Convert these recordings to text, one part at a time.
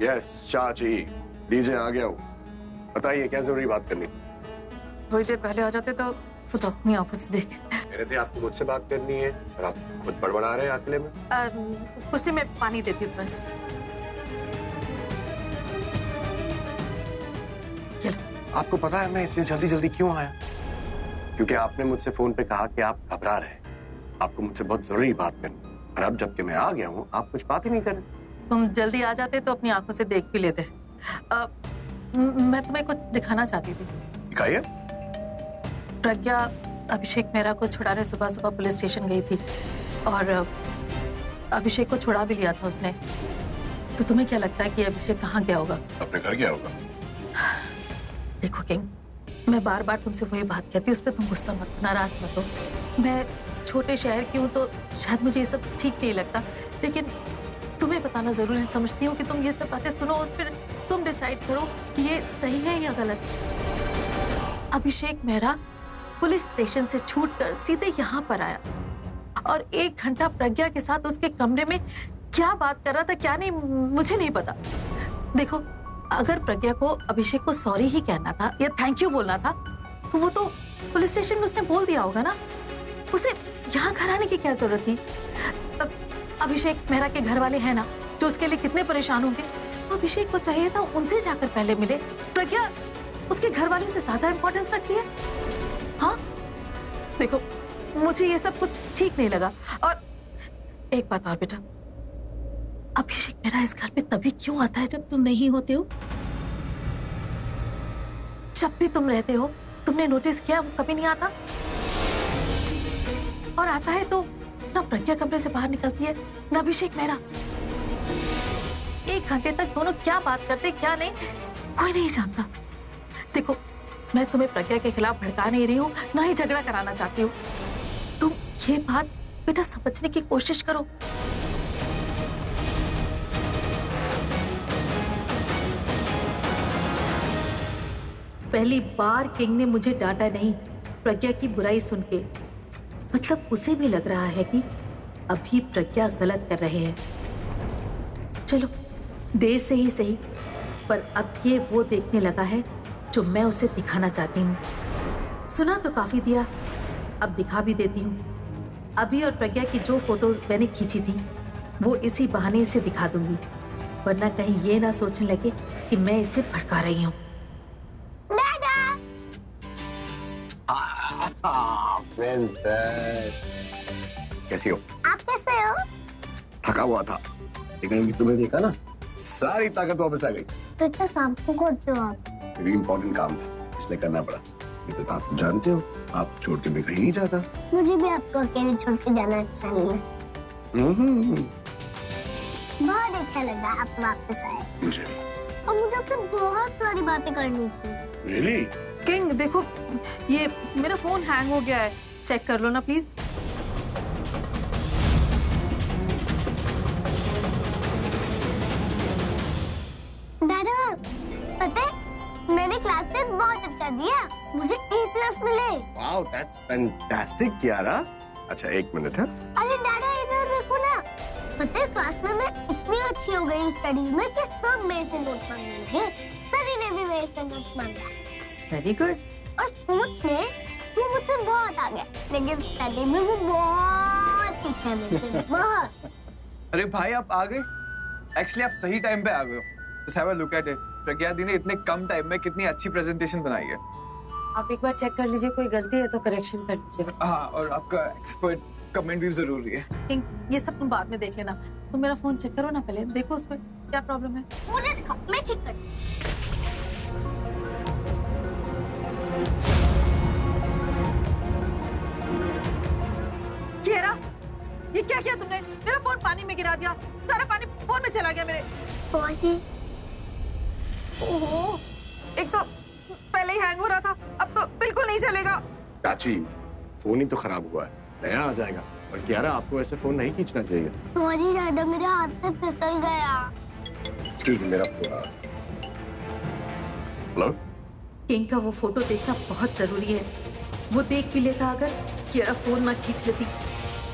Yes चाची, DJ आ गया हूँ। बताइए क्या जरूरी बात करनी? थोड़ी देर पहले आ जाते तो खुद अपनी आंखों से देख। मेरे थे आपको मुझसे बात करनी है और आप खुद बड़बड़ा रहे हैं अकेले में। कुछ में पानी देती हूँ थोड़ा सा। आपको पता है मैं इतनी जल्दी जल्दी क्यों आया? क्योंकि आपने मुझसे फोन पे कहा कि आप घबरा रहे हैं, आपको मुझसे बहुत जरूरी बात करनी। और अब जबकि मैं आ गया हूँ आप कुछ बात ही नहीं कर रहे। तुम जल्दी आ जाते तो अपनी आंखों से देख भी लेते। मैं तुम्हें कुछ दिखाना चाहती थी। दिखाइए। प्रज्ञा अभिषेक मेहरा को छुड़ाने सुबह सुबह पुलिस स्टेशन गई थी और अभिषेक को छुड़ा भी लिया था उसने। तो तुम्हें क्या लगता है कि अभिषेक कहाँ गया होगा? अपने घर गया होगा। देखो किंग, मैं बार बार तुमसे वही बात कहती हूँ, उस पर तुम गुस्सा मत, नाराज मत हो। मैं छोटे शहर की हूँ तो शायद मुझे ये सब ठीक नहीं लगता, लेकिन तुम्हें बताना जरूरी समझती हूँ कि तुम ये सब बातें सुनो और फिर तुम डिसाइड करो कि ये सही है या गलत। अभिषेक मेहरा पुलिस स्टेशन से छूटकर सीधे यहाँ पर आया और 1 घंटा प्रज्ञा के साथ उसके कमरे में क्या बात कर रहा था क्या नहीं मुझे नहीं पता। देखो, अगर प्रज्ञा को अभिषेक को सॉरी ही कहना था या थैंक यू बोलना था तो वो तो पुलिस स्टेशन में उसने बोल दिया होगा ना। उसे यहाँ घर आने की क्या जरूरत थी? अभिषेक मेहरा के घर वाले हैं ना जो उसके लिए कितने परेशान होंगे। अभिषेक को चाहिए था उनसे जाकर पहले मिले। प्रज्ञा उसके घर वालों से ज्यादा इंपॉर्टेंस रखती है। हाँ देखो, मुझे ये सब कुछ ठीक नहीं लगा। और एक बात और बेटा, अभिषेक मेरा इस घर में तभी क्यों आता है जब तुम नहीं होते हो? जब भी तुम रहते हो तुमने नोटिस किया वो कभी नहीं आता? और आता है तो ना प्रज्ञा कमरे से बाहर निकलती है ना अभिषेक मेरा। 1 घंटे तक दोनों क्या बात करते क्या नहीं कोई नहीं जानता। देखो, मैं तुम्हें प्रज्ञा के खिलाफ भड़का नहीं रही हूँ, ना ही झगड़ा कराना चाहती हूँ। तुम ये बात बेटा समझने की कोशिश करो। पहली बार किंग ने मुझे डांटा नहीं प्रज्ञा की बुराई सुन के। मतलब उसे भी लग रहा है कि अभी प्रज्ञा गलत कर रहे हैं। चलो देर से ही सही, पर अब ये वो देखने लगा है जो मैं उसे दिखाना चाहती हूँ। सुना तो काफी दिया, अब दिखा भी देती हूँ। अभी और प्रज्ञा की जो फोटोज मैंने खींची थी वो इसी बहाने इसे दिखा दूंगी, वरना कहीं ये ना सोचने लगे कि मैं इसे भड़का रही हूँ। कैसी हो? आप कैसे हो? थका हुआ था, लेकिन तुम्हें देखा ना सारी ताकत वापस आ गई। तो इतना काम क्यों करते हो आप? मेरी इम्पोर्टेंट काम था इसलिए करना पड़ा। ये तो आप जानते हो, आप छोड़ के मैं कहीं नहीं जाता। मुझे भी आपको अकेले छोड़ के जाना अच्छा नहीं है। बहुत अच्छा लगा आप वापस आए। मुझे भी। और मुझे आपसे बहुत सारी बातें करनी थी। Really? किंग देखो, ये मेरा फोन हैंग हो गया है, चेक कर लो ना प्लीज। दादा, पता है मैंने क्लास टेस्ट बहुत अच्छा दिया, मुझे A+ मिले। Wow, that's fantastic, Kiara. अच्छा 1 मिनट है। अरे दादा इधर देखो ना, पता है क्लास में मैं इतनी अच्छी हो गई स्टडी में कि सब मेरे से नोट मांगने लगे। सनी ने भी मेरे से नोट मांगा। Very good. और स्पोर्ट्स में वो मुझसे बहुत आगे, लेकिन स्टडी में वो बहुत पीछे है मुझसे, बहुत। अरे भाई आप आ गए। एक्चुअली आप सही टाइम पे आ गए हो। Just have a look at it. Pragya di ने इतने कम टाइम में कितनी अच्छी प्रेजेंटेशन बनाई है। आप एक बार चेक कर लीजिए, कोई गलती है तो करेक्शन कर लीजिएगा। हाँ, और आपका एक्सपर्ट कमेंट भी जरूरी है। किंग ये सब तुम बाद में देख लेना, तुम मेरा फोन चेक करो ना पहले, देखो उसमें क्या प्रॉब्लम है। मुझे दिखाओ, मैं ठीक कर। कियारा, ये क्या किया तुमने? मेरा फोन पानी में गिरा दिया, सारा पानी फोन में चला गया मेरे। सॉरी। ओहो, एक तो पहले ही हैंग हो रहा था, अब तो बिल्कुल नहीं चलेगा। चाची, फोन ही तो खराब हुआ है, नया आ जाएगा। और कियारा आपको ऐसे फोन नहीं खींचना चाहिए। सॉरी दादा, मेरे हाथ से फिसल गया। एक्सक्यूज मी, मेरा फोन। हेलो? किंग का वो फोटो देखना बहुत जरूरी है। वो देख भी लेता अगर, कियारा फोन ना खींच लेती।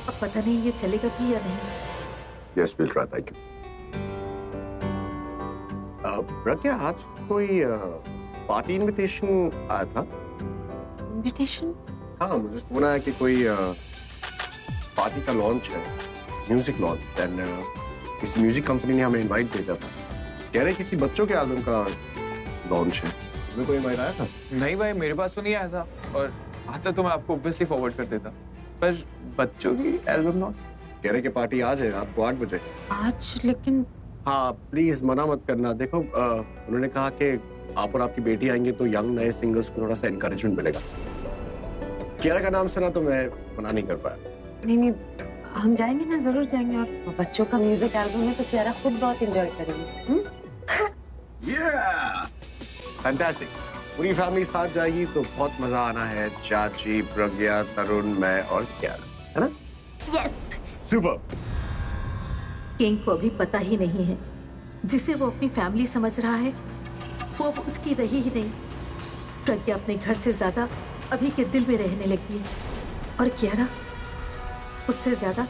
अब पता नहीं ये चलेगा भी या नहीं। Yes, will try. Thank you. Pragya, आज कोई पार्टी इनविटेशन आया था? इनविटेशन? हाँ, मुझे सुना है कि कोई पार्टी का लॉन्च है, म्यूजिक लॉन्च, एंड किसी म्यूजिक कंपनी ने हमें इनवाइट भेजा था। कह रहे किसी बच्चों के एल्बम का लॉन्च है। तुम्हें कोई इनवाइट आया था? नहीं भाई, मेरे पास तो नहीं आया था, और आता तो मैं आपको ऑब्वियसली फॉरवर्ड कर देता, पर बच्चों की एल्बम लॉन्च? कह रहे कि पार्टी आज है रात को 8 बजे। आज? लेकिन हाँ प्लीज मना मत करना। देखो उन्होंने कहा कि आप और आपकी बेटी आएंगे तो यंग नए सिंगर्स को थोड़ा सा एनकरेजमेंट मिलेगा। कियारा का नाम सुना तो मैं मना नहीं कर पाया। नहीं, हम जाएंगे ना, जरूर जाएंगे। और बच्चों का म्यूजिक एल्बम है तो कियारा खुद बहुत एंजॉय करेंगे। फैंटास्टिक। पूरी फैमिली साथ जाएगी तो बहुत मजा आना है। चाची, प्रज्ञा, तरुण, मैं और कियारा, है ना? यस। सुपर। किंग को अभी पता ही नहीं है, जिसे वो अपनी फैमिली समझ रहा है वो अब उसकी रही ही नहीं। प्रज्ञा अपने घर से ज्यादा अभी के दिल में रहने लगी है, और कियारा उससे ज्यादा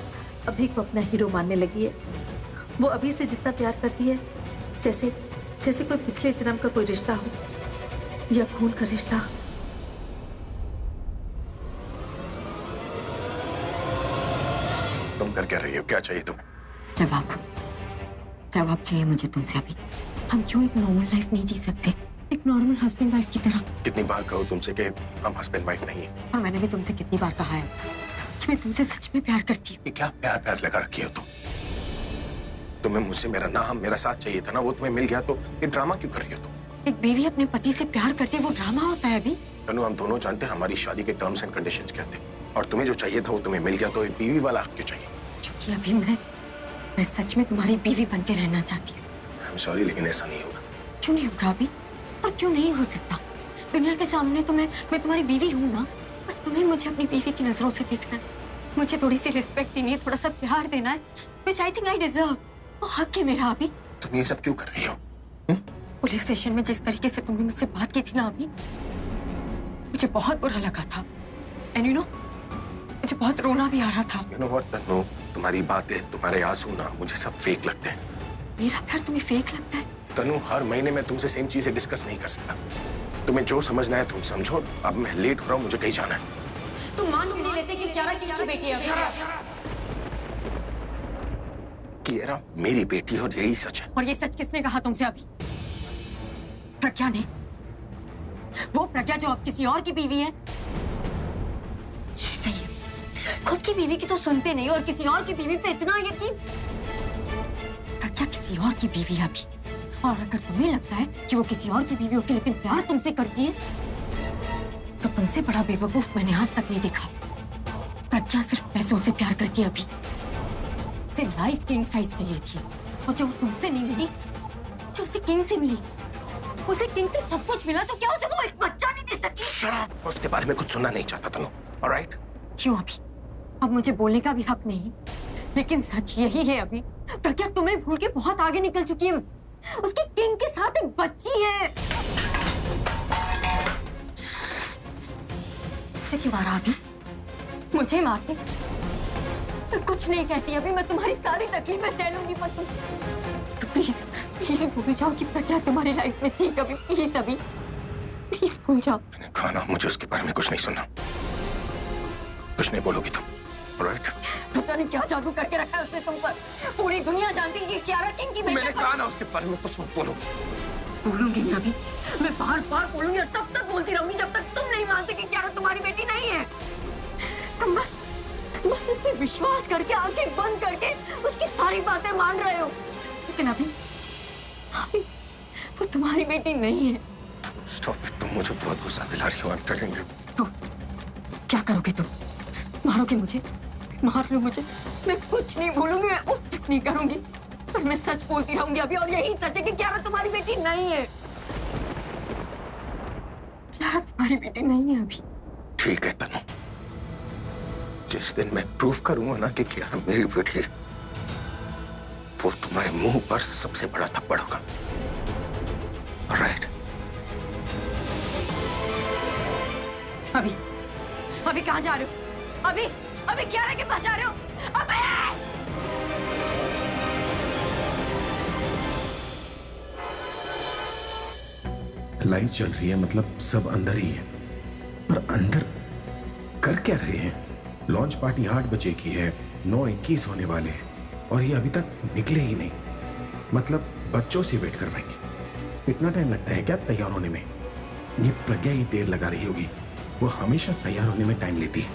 अभी को अपना हीरो मानने लगी है। वो अभी से जितना प्यार करती है, जैसे जैसे कोई पिछले जन्म का कोई रिश्ता हो या खून का रिश्ता। तुम कर क्या रही हो? क्या चाहिए तुम्हें? जवाब चाहिए मुझे तुमसे अभी। हम क्यों एक नॉर्मल लाइफ नहीं जी सकते, एक नॉर्मल हस्बैंड वाइफ की तरह? कितनी बार कहूँ तुमसे कि हम हस्बैंड वाइफ नहीं है? और मैंने भी तुमसे कितनी बार कहा है कि मैं तुमसे सच में प्यार करती हूँ। ये क्या प्यार प्यार लगा रखी हो तुम? तुम्हें मुझसे मेरा नाम, मेरा साथ चाहिए था ना, वो तुम्हें मिल गया तो ये ड्रामा क्यों कर रही हो तुम? एक बीवी अपने पति से प्यार करती है, वो ड्रामा होता है अभी? तनु, हम दोनों जानते हैं हमारी शादी के टर्म्स एंड कंडीशंस क्या थे, और तुम्हें जो चाहिए था वो तुम्हें मिल गया, तो ये बीवी वाला हक क्यों चाहिए? क्योंकि अभी मैं सच में तुम्हारी बीवी बन के रहना चाहती हूँ। आई एम सॉरी, लेकिन ऐसा नहीं होगा। क्यों नहीं होगा अभी? और क्यों नहीं हो सकता? दुनिया के सामने तो मैं तुम्हारी बीवी हूँ ना। बस तुम्हें मुझे अपनी बीवी की नजरों से देखना है, मुझे थोड़ी सी रिस्पेक्ट देनी है, थोड़ा सा प्यार देना है, which I think I deserve। वो हक है मेरा अभी। तुम ये सब क्यों कर रही हो? पुलिस स्टेशन में जिस तरीके से तुमने मुझसे बात की थी ना अभी, मुझे बहुत बुरा लगा था। एंड यू नो, मुझे बहुत रोना भी आ रहा था। You know what, तनु, तुम्हारी बातें, तुम्हारे आंसू ना मुझे सब फेक लगते हैं। मेरा प्यार तुम्हें फेक लगता है? तनु, हर महीने मैं तुमसे सेम चीजें डिस्कस नहीं कर सकता। तुम्हें जो समझना है तुम समझो। अब मैं लेट हो रहा हूँ, मुझे कहीं जाना है। तुम मान क्यों नहीं लेते कि कियारा की बेटी है? कियारा मेरी बेटी और यही सच है। और ये सच किसने कहा तुमसे अभी? प्रज्ञा ने। वो प्रज्ञा जो अब किसी और की बीवी है। ये सही है, खुद की बीवी की तो सुनते नहीं और किसी और की बीवी पे इतना यकीन। प्रज्ञा किसी और की बीवी है अभी, और अगर तुम्हें लगता है कि वो किसी और की बीवी होती लेकिन प्यार तुमसे करती है, तो तुमसे बड़ा बेवकूफ मैंने आज तक नहीं देखा। प्रज्ञा सिर्फ पैसों से प्यार करती है अभी। उसे लाइफ किंग साइज से ली थी, और जो तुमसे नहीं मिली, जो उसे किंग से मिली, उसे किंग से सब कुछ मिला, तो क्या उसे वो एक बच्चा नहीं दे सकती? शराब, उसके बारे में कुछ सुनना नहीं चाहता तनु। ऑलराइट? क्यों अभी? अब मुझे बोलने का भी हक नहीं, लेकिन सच यही है अभी, प्रज्ञा तुम्हें भूल के बहुत आगे निकल चुकी है। उसके किंग के साथ एक बच्ची है। उसे क्यों मारा अभी? मुझे मारते? मैं कुछ नहीं कहती अभी, मैं तुम्हारी सारी तकलीफें सह लूंगी, पर तुम तो प्लीज भूल जाओ कि प्रज्ञा तुम्हारी लाइफ में थी कभी। प्लीज अभी, प्लीज भूल जाओ। मैंने कहा ना, मुझे उसके बारे में कुछ नहीं सुनना। कुछ नहीं बोलोगी तुम, ऑलराइट? पता नहीं क्या जादू करके रखा है उसने तुम पर। पूरी दुनिया जानती है कि कियारा किंग की बेटी है। मैंने कहा ना उसके बारे में कुछ मत बोलो। बोलूंगी मैं अभी, मैं बार बार बोलूंगी और तब तक बोलती रहूंगी जब तक तुम नहीं मानते कि कियारा तुम्हारी बेटी नहीं है। तुम बस उस पे विश्वास करके, आंखें बंद करके उसकी सारी बातें मान रहे हो, लेकिन अभी वो तुम्हारी बेटी नहीं है। स्टॉप इट, तुम मुझे बहुत गुस्सा दिला रही हो। I am telling you. तो क्या करोगे तुम? मारोगे मुझे? मार लो मुझे, मैं कुछ नहीं भूलूंगी, मैं उफ तक नहीं करूंगी, पर मैं सच बोलती रहूंगी अभी, और यही सच है कि कियारा तुम्हारी बेटी नहीं है। कियारा तुम्हारी बेटी नहीं है अभी। ठीक है तनु, जिस दिन मैं प्रूव करूंगा ना कि कियारा मेरी बेटी है, वो तुम्हारे मुंह पर सबसे बड़ा थप्पड़ होगा। ऑलराइट? अभी कहाँ जा रहे हो? अभी कियारा के पास जा रहे हो? अबे! लाइट चल रही है, मतलब सब अंदर ही है। पर अंदर कर क्या रहे हैं? लॉन्च पार्टी 8 बजे की है, 9:21 होने वाले हैं और ये अभी तक निकले ही नहीं। मतलब बच्चों से वेट करवाएंगे। इतना टाइम लगता है क्या तैयार होने में? ये प्रज्ञा ही देर लगा रही होगी। वो हमेशा तैयार होने में टाइम लेती है।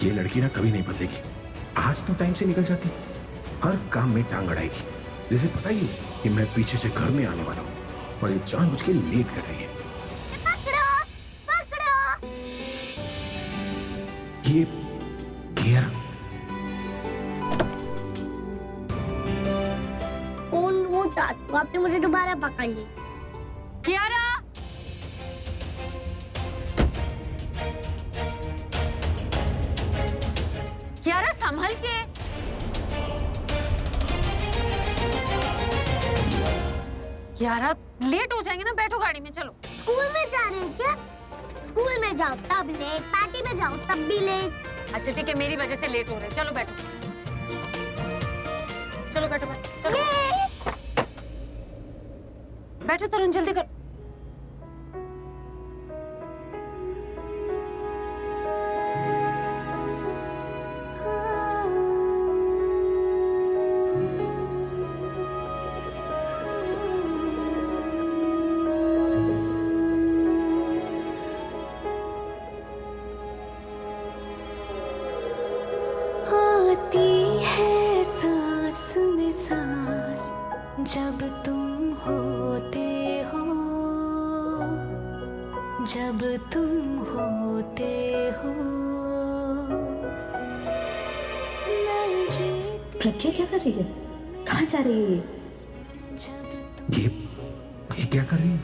ये लड़की ना कभी नहीं बदलेगी। आज तो टाइम से निकल जाती, हर काम में टांग अड़ाएगी। जैसे पता ही कि मैं पीछे से घर में आने वाला हूँ और ये जानबूझ के लेट कर रही है। पकड़ो, पकड़ो। ये कियारा। फोन वो चाचू, आपने मुझे दोबारा पकड़ ली। कियारा, कियारा संभल के। कियारा लेट हो जाएंगे ना, बैठो गाड़ी में, चलो। स्कूल में जा रही हो क्या? स्कूल में जाओ तब लेट, पार्टी में जाओ तब भी लेट। अच्छा ठीक है, मेरी वजह से लेट हो रहे हैं। चलो बैठो, चलो बैठो बैठो, चलो बैठो तरुण, जल्दी कर। जब तुम होते हो, जब तुम होते हो, प्रज्ञा क्या कर रही है? कहाँ जा रही है ये क्या कर रही है?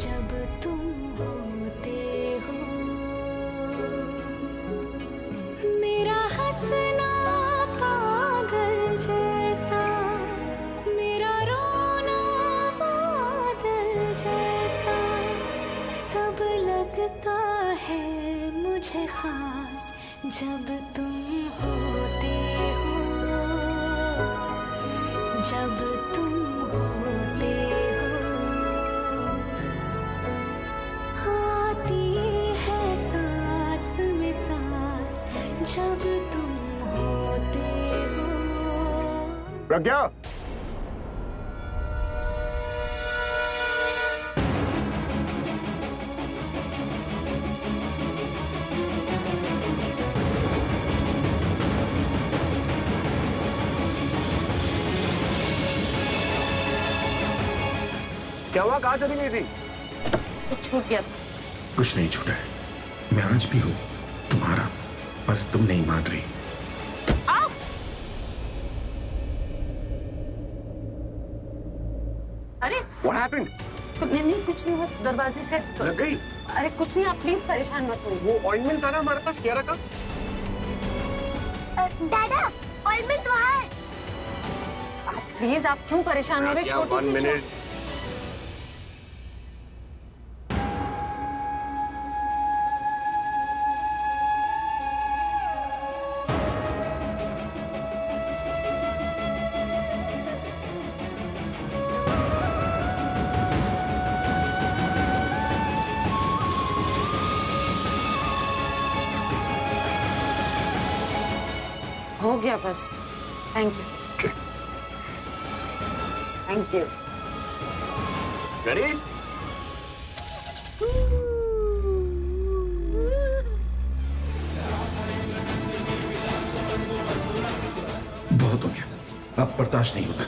जब तुम होते हो, मेरा हंसना पागल जैसा, मेरा रोना बादल जैसा, सब लगता है मुझे खास जब तुम होते हो, जब तुम होते हो, आती है सांस में सांस जब तुम होते हो। प्रज्ञा, क्या हुआ? कहाँ चली गई थी? कुछ छूट गया था। कुछ नहीं छूटा है। मैं आज भी हूँ तुम्हारा, बस तुम नहीं मान रही। अरे What happened? नहीं नहीं, कुछ नहीं हुआ, दरवाजे से लग गई? अरे कुछ नहीं, आप प्लीज परेशान मत हो। वो ऑइंटमेंट था ना हमारे पास, कियारा का। दादा, ऑइंटमेंट वहाँ है। प्लीज, आप क्यों परेशान हो रहे? क्या छोटी 1 सी मिनट? हो गया बस। Thank you, thank you. Ready? बहुत हो गया, अब बर्दाश्त नहीं होता।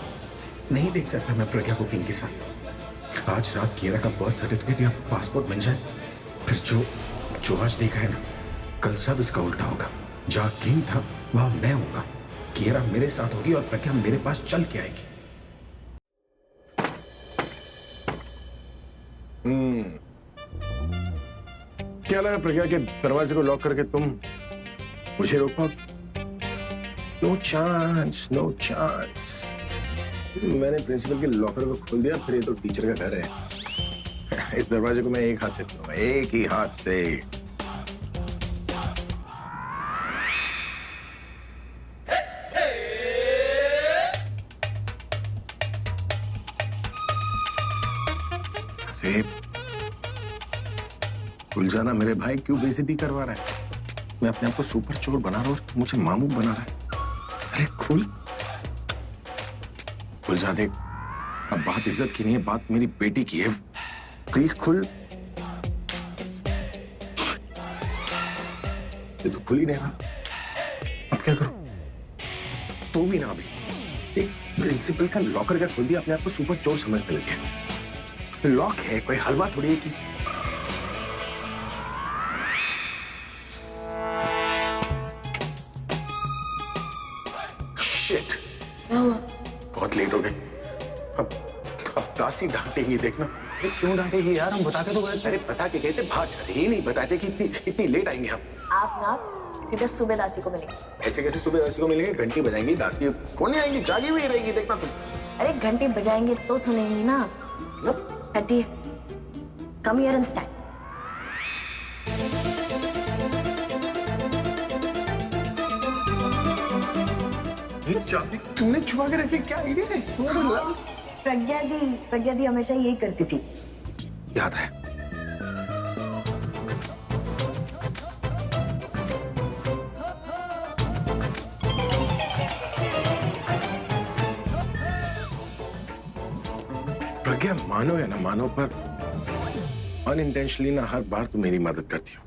नहीं देख सकता मैं प्रज्ञा को किंग के साथ। आज रात कियारा का बर्थ सर्टिफिकेट या पासपोर्ट बन जाए, फिर जो आज देखा है ना, कल सब इसका उल्टा होगा। जहाँ किंग था वहां मैं होगा, कियारा मेरे साथ होगी और प्रज्ञा मेरे पास चल के आएगी। क्या लगा प्रज्ञा के दरवाजे को लॉक करके तुम मुझे रोक पाओ? No chance, no chance. मैंने प्रिंसिपल के लॉकर को खोल दिया, फिर ये तो टीचर का घर है। इस दरवाजे को मैं एक हाथ से खोलूंगा, एक ही हाथ से। अरे खुल जाना मेरे भाई, क्यों बेइज्जती करवा रहा है? मैं अपने आप को सुपर चोर बना रहा हूँ और तू मुझे मामू बना रहा है। अरे खुल जा। देख, अब बात इज्जत की नहीं है, बात मेरी बेटी की है। प्लीज खुल। ये तो खुल ही नहीं रहा, अब क्या करूं? तू भी ना अभी एक प्रिंसिपल का लॉकर का खोल दिया, अपने आप को सुपर चोर समझने लग गया। लॉक है, कोई हलवा थोड़ी है कि शिट। क्या हुआ? बहुत लेट हो गए। अब दासी डांटेगी, देखना। क्यों डांटेगी यार, हम बताते तो गए। अरे बता के गए थे, बाहर जाते ही नहीं बताते कि इतनी लेट आएंगे हम। आप ना सीधे सुबह दासी को मिलेंगे। ऐसे कैसे सुबह दासी को मिलेंगे? घंटी बजाएंगी, दासी कौन नहीं आएंगी, जागी हुई रहेगी, देखना तुम। अरे घंटी बजाएंगे तो सुनेंगी ना। हटिए, कम हियर एंड स्टैंड। ये चाबी तुमने छुपा के रखी, क्या आइडिया है? प्रज्ञा दी हमेशा यही करती थी। याद है। प्रज्ञा, मानो या ना मानो, पर अनइंटेंशनली ना हर बार तुम मेरी मदद करती हो।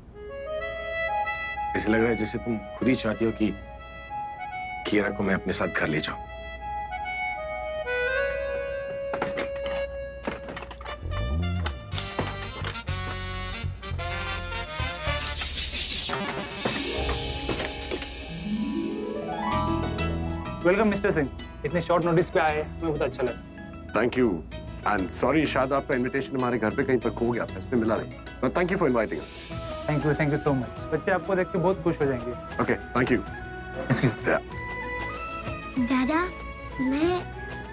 ऐसे लग रहा है जैसे तुम खुद ही चाहती हो कि कीरा को मैं अपने साथ घर ले जाऊं। वेलकम मिस्टर सिंह, इतने शॉर्ट नोटिस पे आए, हमें बहुत अच्छा लगा। थैंक यू एंड सॉरी, शायद आपका इनविटेशन हमारे घर पे कहीं पर खो गया था, इसलिए मिला नहीं। But thank you for inviting. Thank you so much. बच्चे आपको देख के बहुत खुश हो जाएंगे। Okay, thank you. दादा, मैं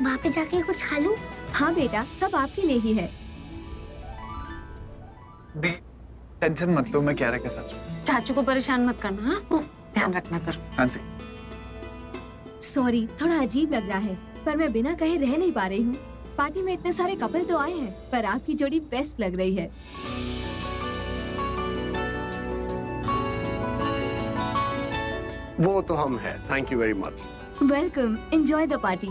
वहाँ पे जाके कुछ खा लूं? हाँ बेटा, सब आपके लिए ही है। दी, टेंशन मत लो, मैं क्यारा के साथ हूँ। चाचू को परेशान मत करना, हाँ? ध्यान रखना कर। हाँ जी। सॉरी, थोड़ा अजीब लग रहा है, पर मैं बिना कहे रह नहीं पा रही हूँ। पार्टी में इतने सारे कपल तो आए हैं, पर आपकी जोड़ी बेस्ट लग रही है। वो तो हम हैं। Thank you very much. Welcome, enjoy the party.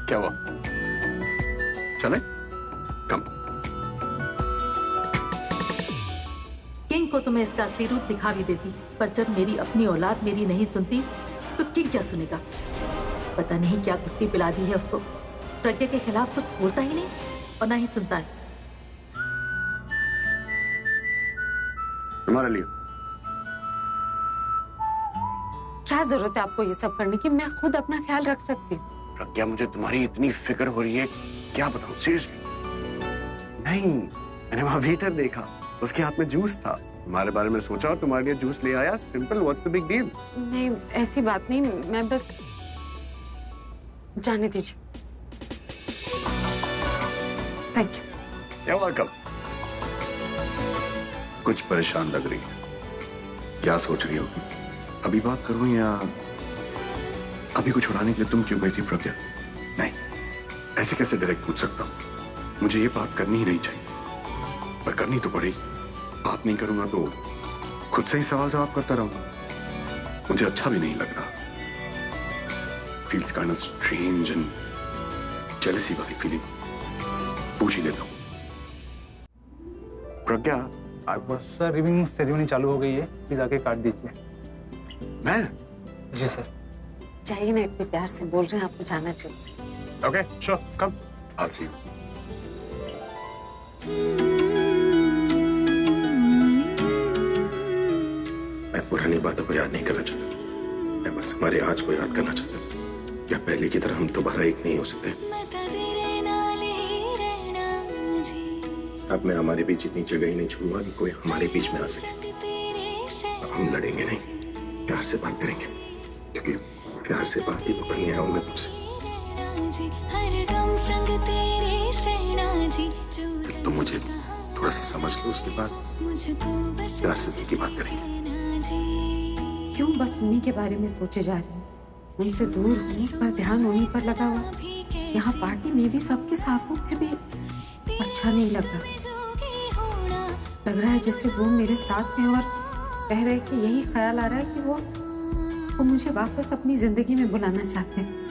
क्या हुआ? चले? कम। किंग को तो मैं इसका असली रूप दिखा भी देती, पर जब मेरी अपनी औलाद मेरी नहीं सुनती तो किंग क्या सुनेगा? पता नहीं क्या गुट्टी पिला दी है उसको। प्रज्ञा के खिलाफ कुछ बोलता ही नहीं और ना ही सुनता है। तुम्हारे लिए क्या जरूरत है आपको ये सब करने की? मैं खुद अपना ख्याल रख सकती हूँ। प्रज्ञा, मुझे तुम्हारी इतनी फिक्र हो रही है, क्या बताऊं सीरियसली। नहीं, मैंने वहां वेटर देखा, उसके हाथ में जूस था। तुम्हारे बारे में सोचा और तुम्हारे लिए जूस ले आया। Simple, what's the big deal? नहीं, ऐसी बात नहीं, मैं बस जाने दीजिए। Thank you. You're welcome। कुछ परेशान लग रही है, क्या सोच रही हो? अभी बात करूं या अभी कुछ उड़ाने के लिए तुम क्यों गई थी प्रज्ञा? नहीं, ऐसे कैसे डायरेक्ट पूछ सकता हूं? मुझे ये बात करनी ही नहीं चाहिए, पर करनी तो पड़ेगी। बात नहीं करूंगा तो खुद से ही सवाल जवाब करता रहूंगा। मुझे अच्छा भी नहीं लग रहा। Feels kind of strange and jealousy वाली फीलिंग। पूछ ही लेता हूँ। प्रज्ञा, सर रिंग सेरेमनी चालू हो गई है, प्लीज आके काट दीजिए। मैं? जी सर। चाहिए ना, इतने प्यार से बोल रहे हैं, आपको जाना चाहिए। Okay, sure, come. I'll see you. मैं पुरानी बातों को याद नहीं करना चाहता, मैं बस हमारे आज को याद करना चाहता हूँ। क्या पहले की तरह हम दोबारा एक नहीं हो सकते? अब मैं हमारे बीच इतनी जगह ही नहीं छोड़ूंगा कि कोई हमारे बीच में आ सके। अब हम लड़ेंगे नहीं, प्यार से बात करेंगे, क्योंकि प्यार से बात ही पकड़नी है मैं तुमसे। तुम मुझे थोड़ा सा समझ लो, उसके बाद प्यार से दिल की बात करेंगे। क्यों बस उन्हीं के बारे में सोचे जा रही हूँ? उनसे दूर होने पर ध्यान उन्हीं पर लगा हुआ। यहाँ पार्टी में भी सबके साथ हूँ, फिर भी अच्छा नहीं लग रहा। लग रहा है जैसे वो मेरे साथ हैं और कह रहे कि यही ख्याल आ रहा है कि वो मुझे वापस अपनी जिंदगी में बुलाना चाहते हैं।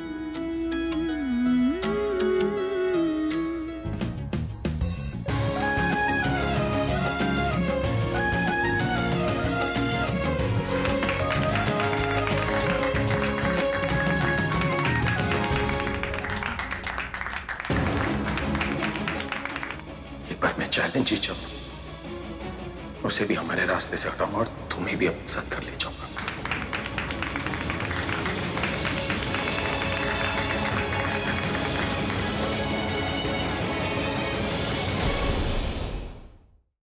चैलेंज ही चल, उसे भी हमारे रास्ते से हटाऊंगा और तुम्हें भी अपने साथ कर ले जाऊंगा।